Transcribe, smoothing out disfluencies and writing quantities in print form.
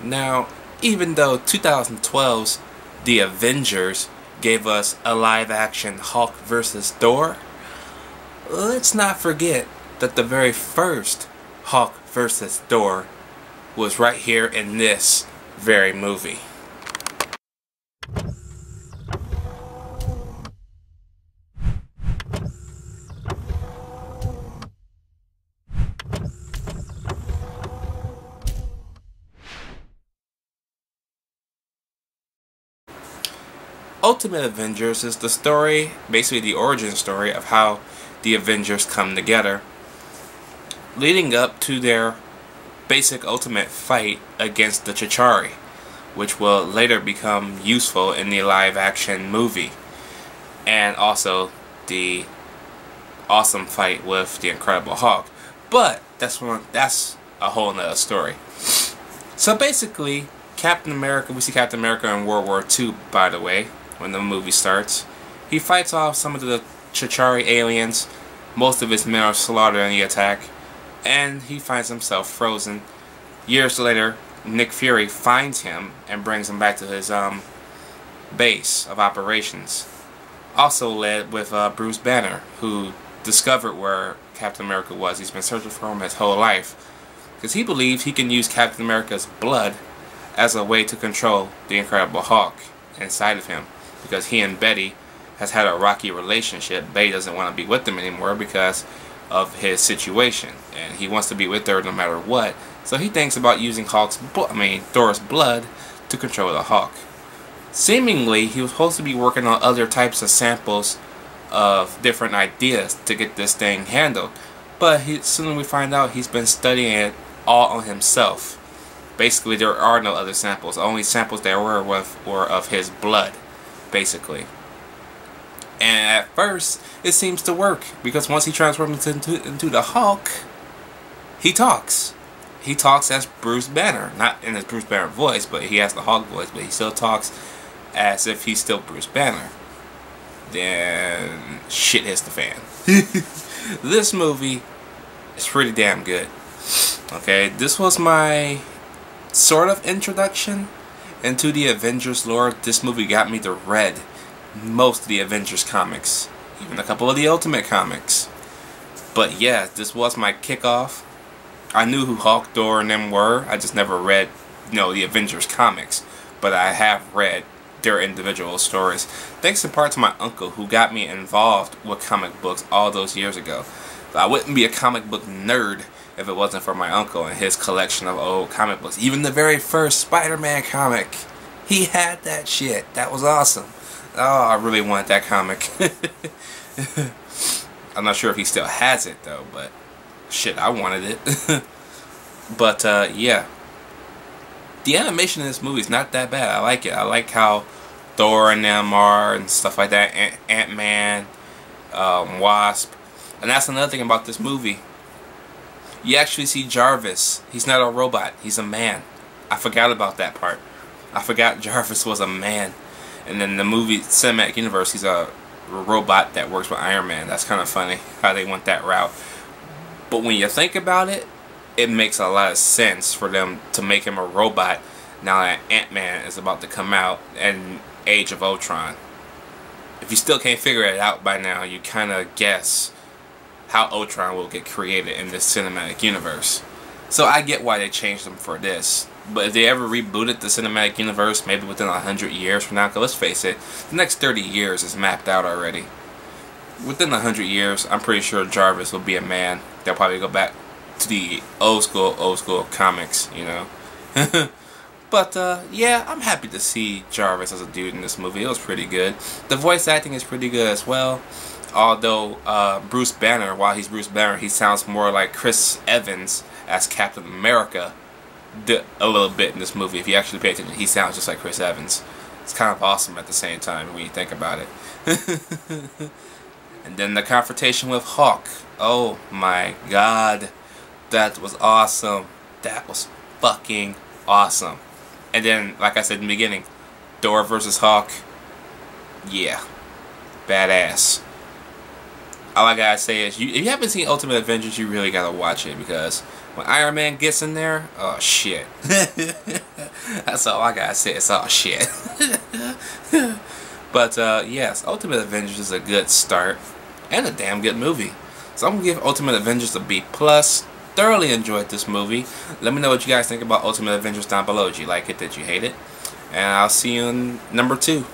Now, even though 2012's The Avengers gave us a live-action Hulk vs. Thor, let's not forget that the very first Hulk vs. Thor was right here in this very movie. Ultimate Avengers is the story, basically the origin story of how the Avengers come together, leading up to their basic ultimate fight against the Chitauri, which will later become useful in the live-action movie, and also the awesome fight with the Incredible Hulk. But that's a whole nother story. So basically, Captain America, we see Captain America in World War II, by the way, when the movie starts. He fights off some of the Chitauri aliens. Most of his men are slaughtered in the attack, and he finds himself frozen. Years later, Nick Fury finds him and brings him back to his base of operations. Also led with Bruce Banner, who discovered where Captain America was. He's been searching for him his whole life, because he believes he can use Captain America's blood as a way to control the Incredible Hulk inside of him, because he and Betty has had a rocky relationship. Betty doesn't want to be with him anymore because of his situation, and he wants to be with her no matter what. So he thinks about using Thor's blood to control the Hulk. Seemingly, he was supposed to be working on other types of samples of different ideas to get this thing handled, but soon we find out he's been studying it all on himself. Basically, there are no other samples. The only samples there were of his blood, basically. And at first, it seems to work, because once he transforms into the Hulk, he talks. He talks as Bruce Banner. Not in his Bruce Banner voice, but he has the Hulk voice, but he still talks as if he's still Bruce Banner. Then shit hits the fan. This movie is pretty damn good. Okay, this was my sort of introduction into the Avengers lore. This movie got me to read most of the Avengers comics, even a couple of the Ultimate comics. But yeah, this was my kickoff. I knew who Hulk, Thor, and them were. I just never read, the Avengers comics. But I have read their individual stories, thanks in part to my uncle, who got me involved with comic books all those years ago. I wouldn't be a comic book nerd if it wasn't for my uncle and his collection of old comic books. Even the very first Spider-Man comic, he had that shit. That was awesome. Oh, I really wanted that comic. I'm not sure if he still has it though, but shit, I wanted it. But yeah, the animation in this movie is not that bad. I like it. I like how Thor and them are and stuff like that. Ant-Man, Wasp. And that's another thing about this movie. You actually see Jarvis. He's not a robot. He's a man. I forgot about that part. I forgot Jarvis was a man. And then the movie cinematic universe, he's a robot that works with Iron Man. That's kind of funny how they went that route. But when you think about it, it makes a lot of sense for them to make him a robot now that Ant-Man is about to come out in Age of Ultron. If you still can't figure it out by now, you kind of guess how Ultron will get created in this cinematic universe. So I get why they changed them for this. But if they ever rebooted the cinematic universe, maybe within 100 years from now, because let's face it, the next 30 years is mapped out already. Within 100 years, I'm pretty sure Jarvis will be a man. They'll probably go back to the old school comics, But yeah, I'm happy to see Jarvis as a dude in this movie. It was pretty good. The voice acting is pretty good as well. Although Bruce Banner, while he's Bruce Banner, he sounds more like Chris Evans as Captain America a little bit in this movie. If you actually pay attention, he sounds just like Chris Evans. It's kind of awesome at the same time when you think about it. And then the confrontation with Hulk. Oh my god. That was awesome. That was fucking awesome. And then, like I said in the beginning, Thor versus Hulk. Yeah. Badass. All I gotta say is, if you haven't seen Ultimate Avengers, you really gotta watch it, because When Iron Man gets in there, oh shit. That's all I gotta say. It's all shit. But yes, Ultimate Avengers is a good start and a damn good movie. So I'm gonna give Ultimate Avengers a B+. Thoroughly enjoyed this movie. Let me know what you guys think about Ultimate Avengers down below. Did you like it? Did you hate it? And I'll see you in number 2.